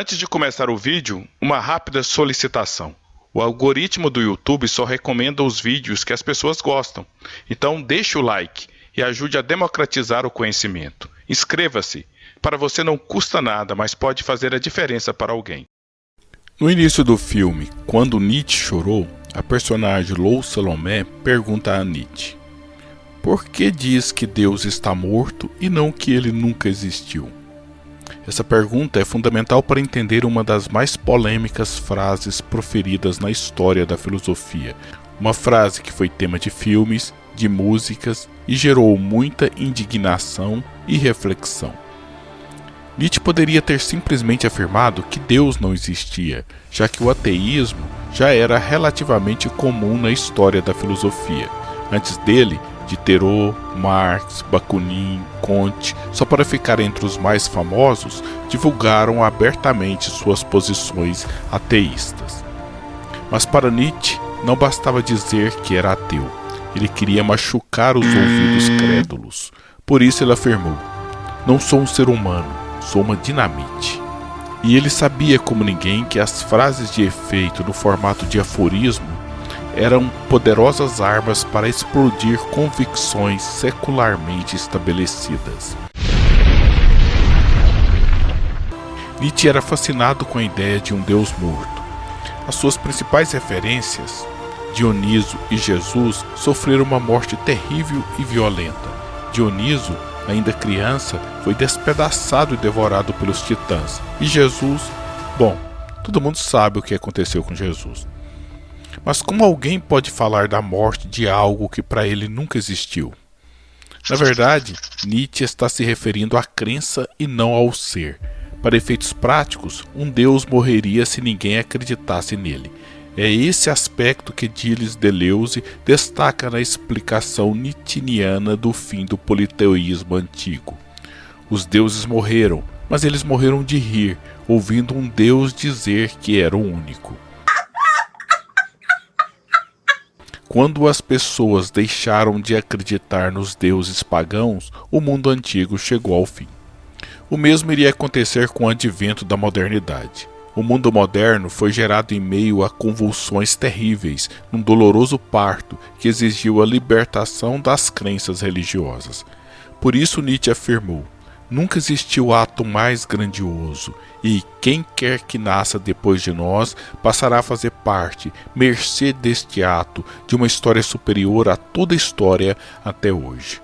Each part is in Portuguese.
Antes de começar o vídeo, uma rápida solicitação. O algoritmo do YouTube só recomenda os vídeos que as pessoas gostam. Então deixe o like e ajude a democratizar o conhecimento. Inscreva-se. Para você não custa nada, mas pode fazer a diferença para alguém. No início do filme, quando Nietzsche chorou, a personagem Lou Salomé pergunta a Nietzsche: por que diz que Deus está morto e não que ele nunca existiu? Essa pergunta é fundamental para entender uma das mais polêmicas frases proferidas na história da filosofia. Uma frase que foi tema de filmes, de músicas e gerou muita indignação e reflexão. Nietzsche poderia ter simplesmente afirmado que Deus não existia, já que o ateísmo já era relativamente comum na história da filosofia. Antes dele, Diderot, Marx, Bakunin, Comte, só para ficar entre os mais famosos, divulgaram abertamente suas posições ateístas. Mas para Nietzsche, não bastava dizer que era ateu. Ele queria machucar os ouvidos crédulos. Por isso ele afirmou: não sou um ser humano, sou uma dinamite. E ele sabia como ninguém que as frases de efeito no formato de aforismo eram poderosas armas para explodir convicções secularmente estabelecidas. Nietzsche era fascinado com a ideia de um Deus morto. As suas principais referências, Dioniso e Jesus, sofreram uma morte terrível e violenta. Dioniso, ainda criança, foi despedaçado e devorado pelos titãs. E Jesus, bom, todo mundo sabe o que aconteceu com Jesus. Mas como alguém pode falar da morte de algo que para ele nunca existiu? Na verdade, Nietzsche está se referindo à crença e não ao ser. Para efeitos práticos, um Deus morreria se ninguém acreditasse nele. É esse aspecto que Gilles Deleuze destaca na explicação nietzschiana do fim do politeísmo antigo. Os deuses morreram, mas eles morreram de rir, ouvindo um Deus dizer que era o único. Quando as pessoas deixaram de acreditar nos deuses pagãos, o mundo antigo chegou ao fim. O mesmo iria acontecer com o advento da modernidade. O mundo moderno foi gerado em meio a convulsões terríveis, num doloroso parto que exigiu a libertação das crenças religiosas. Por isso Nietzsche afirmou: nunca existiu ato mais grandioso, e quem quer que nasça depois de nós passará a fazer parte, mercê deste ato, de uma história superior a toda história até hoje.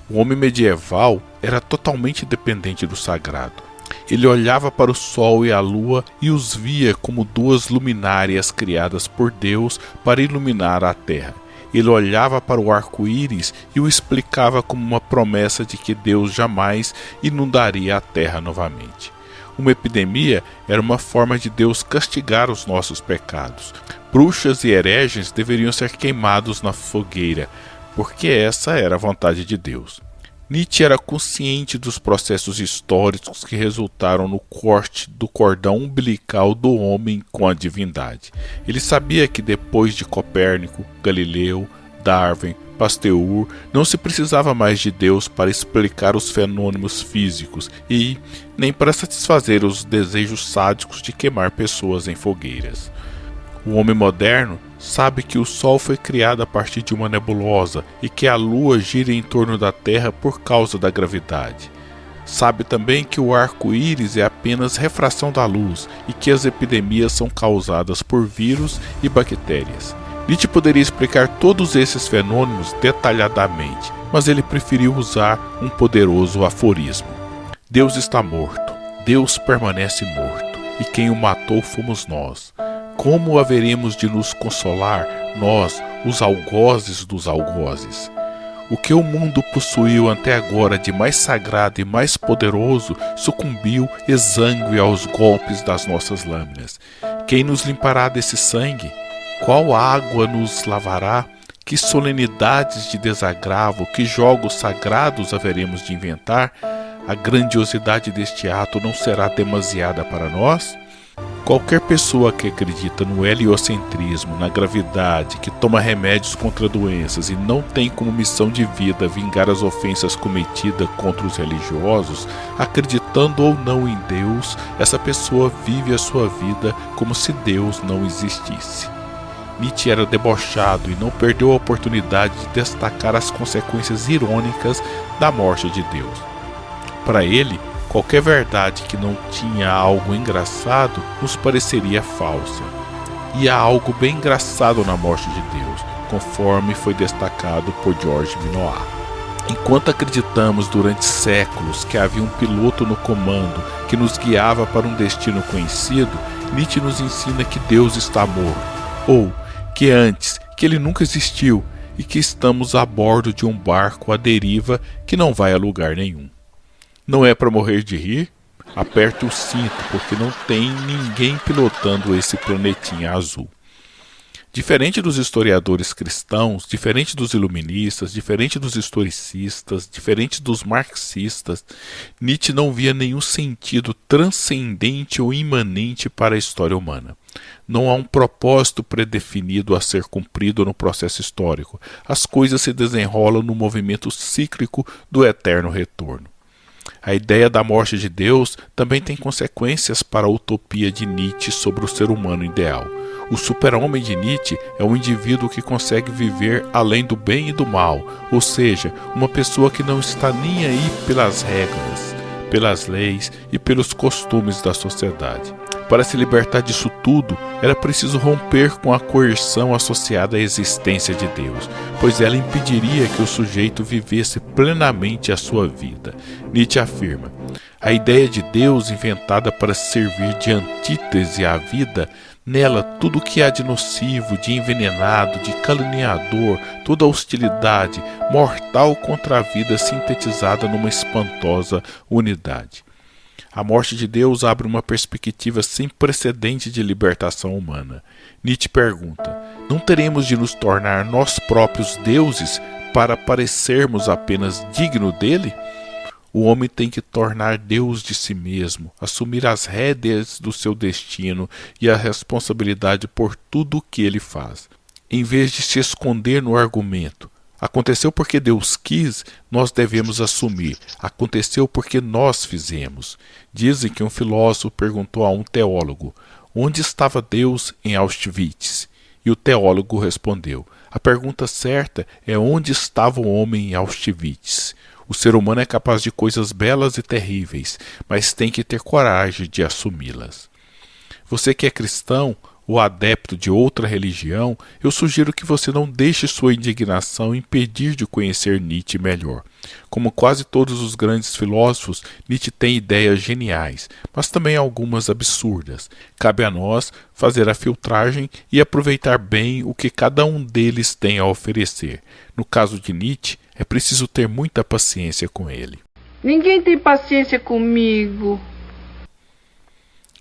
O homem medieval era totalmente dependente do sagrado. Ele olhava para o sol e a lua e os via como duas luminárias criadas por Deus para iluminar a terra. Ele olhava para o arco-íris e o explicava como uma promessa de que Deus jamais inundaria a terra novamente. Uma epidemia era uma forma de Deus castigar os nossos pecados. Bruxas e hereges deveriam ser queimados na fogueira, porque essa era a vontade de Deus. Nietzsche era consciente dos processos históricos que resultaram no corte do cordão umbilical do homem com a divindade. Ele sabia que depois de Copérnico, Galileu, Darwin, Pasteur, não se precisava mais de Deus para explicar os fenômenos físicos e nem para satisfazer os desejos sádicos de queimar pessoas em fogueiras. O homem moderno sabe que o Sol foi criado a partir de uma nebulosa e que a Lua gira em torno da Terra por causa da gravidade. Sabe também que o arco-íris é apenas refração da luz e que as epidemias são causadas por vírus e bactérias. Nietzsche poderia explicar todos esses fenômenos detalhadamente, mas ele preferiu usar um poderoso aforismo. Deus está morto, Deus permanece morto, e quem o matou fomos nós. Como haveremos de nos consolar, nós, os algozes dos algozes? O que o mundo possuiu até agora de mais sagrado e mais poderoso sucumbiu exângue aos golpes das nossas lâminas. Quem nos limpará desse sangue? Qual água nos lavará? Que solenidades de desagravo, que jogos sagrados haveremos de inventar? A grandiosidade deste ato não será demasiada para nós? Qualquer pessoa que acredita no heliocentrismo, na gravidade, que toma remédios contra doenças e não tem como missão de vida vingar as ofensas cometidas contra os religiosos, acreditando ou não em Deus, essa pessoa vive a sua vida como se Deus não existisse. Nietzsche era debochado e não perdeu a oportunidade de destacar as consequências irônicas da morte de Deus. Para ele, qualquer verdade que não tinha algo engraçado nos pareceria falsa. E há algo bem engraçado na morte de Deus, conforme foi destacado por Georges Minoir. Enquanto acreditamos durante séculos que havia um piloto no comando que nos guiava para um destino conhecido, Nietzsche nos ensina que Deus está morto, ou que antes, que ele nunca existiu e que estamos a bordo de um barco à deriva que não vai a lugar nenhum. Não é para morrer de rir? Aperte o cinto, porque não tem ninguém pilotando esse planetinha azul. Diferente dos historiadores cristãos, diferente dos iluministas, diferente dos historicistas, diferente dos marxistas, Nietzsche não via nenhum sentido transcendente ou imanente para a história humana. Não há um propósito predefinido a ser cumprido no processo histórico. As coisas se desenrolam no movimento cíclico do eterno retorno. A ideia da morte de Deus também tem consequências para a utopia de Nietzsche sobre o ser humano ideal. O super-homem de Nietzsche é um indivíduo que consegue viver além do bem e do mal, ou seja, uma pessoa que não está nem aí pelas regras, pelas leis e pelos costumes da sociedade. Para se libertar disso tudo, era preciso romper com a coerção associada à existência de Deus, pois ela impediria que o sujeito vivesse plenamente a sua vida. Nietzsche afirma: a ideia de Deus inventada para servir de antítese à vida, nela tudo o que há de nocivo, de envenenado, de caluniador, toda a hostilidade mortal contra a vida sintetizada numa espantosa unidade. A morte de Deus abre uma perspectiva sem precedente de libertação humana. Nietzsche pergunta: não teremos de nos tornar nós próprios deuses para parecermos apenas dignos dele? O homem tem que tornar Deus de si mesmo, assumir as rédeas do seu destino e a responsabilidade por tudo o que ele faz, em vez de se esconder no argumento. Aconteceu porque Deus quis, nós devemos assumir. Aconteceu porque nós fizemos. Dizem que um filósofo perguntou a um teólogo: onde estava Deus em Auschwitz? E o teólogo respondeu: a pergunta certa é onde estava o homem em Auschwitz. O ser humano é capaz de coisas belas e terríveis, mas tem que ter coragem de assumi-las. Você que é cristão ou adepto de outra religião, eu sugiro que você não deixe sua indignação impedir de conhecer Nietzsche melhor. Como quase todos os grandes filósofos, Nietzsche tem ideias geniais, mas também algumas absurdas. Cabe a nós fazer a filtragem e aproveitar bem o que cada um deles tem a oferecer. No caso de Nietzsche, é preciso ter muita paciência com ele. Ninguém tem paciência comigo.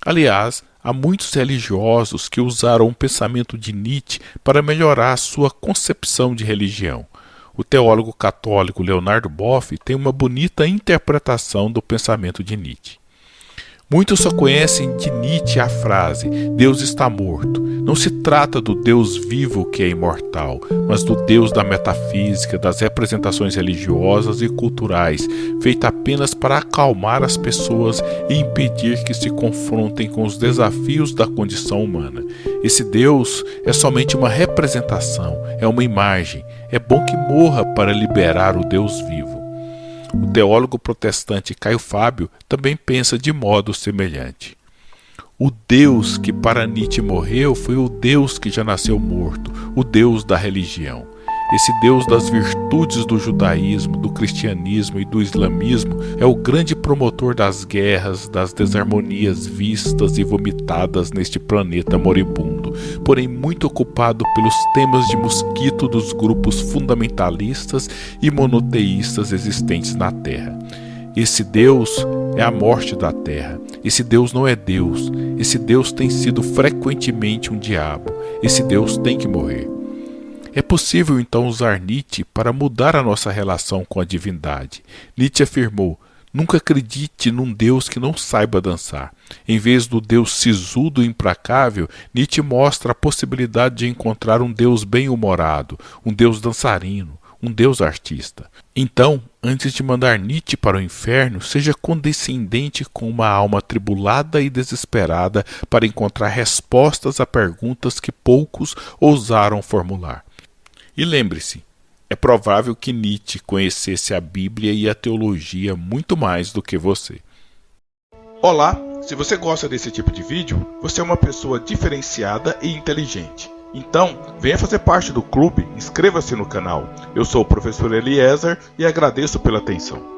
Aliás, há muitos religiosos que usaram o pensamento de Nietzsche para melhorar a sua concepção de religião. O teólogo católico Leonardo Boff tem uma bonita interpretação do pensamento de Nietzsche. Muitos só conhecem de Nietzsche a frase "Deus está morto". Não se trata do Deus vivo que é imortal, mas do Deus da metafísica, das representações religiosas e culturais, feita apenas para acalmar as pessoas e impedir que se confrontem com os desafios da condição humana. Esse Deus é somente uma representação, é uma imagem. É bom que morra para liberar o Deus vivo. O teólogo protestante Caio Fábio também pensa de modo semelhante. O Deus que para Nietzsche morreu foi o Deus que já nasceu morto, o Deus da religião. Esse Deus das virtudes do judaísmo, do cristianismo e do islamismo é o grande promotor das guerras, das desarmonias vistas e vomitadas neste planeta moribundo, porém muito ocupado pelos temas de mosquito dos grupos fundamentalistas e monoteístas existentes na Terra. Esse Deus é a morte da Terra. Esse Deus não é Deus. Esse Deus tem sido frequentemente um diabo. Esse Deus tem que morrer. É possível então usar Nietzsche para mudar a nossa relação com a divindade. Nietzsche afirmou: Nunca acredite num Deus que não saiba dançar. Em vez do Deus sisudo e implacável, Nietzsche mostra a possibilidade de encontrar um Deus bem-humorado, um Deus dançarino, um Deus artista. Então, antes de mandar Nietzsche para o inferno, seja condescendente com uma alma atribulada e desesperada para encontrar respostas a perguntas que poucos ousaram formular. E lembre-se, é provável que Nietzsche conhecesse a Bíblia e a teologia muito mais do que você. Olá, se você gosta desse tipo de vídeo, você é uma pessoa diferenciada e inteligente. Então, venha fazer parte do clube, inscreva-se no canal. Eu sou o professor Eliezer e agradeço pela atenção.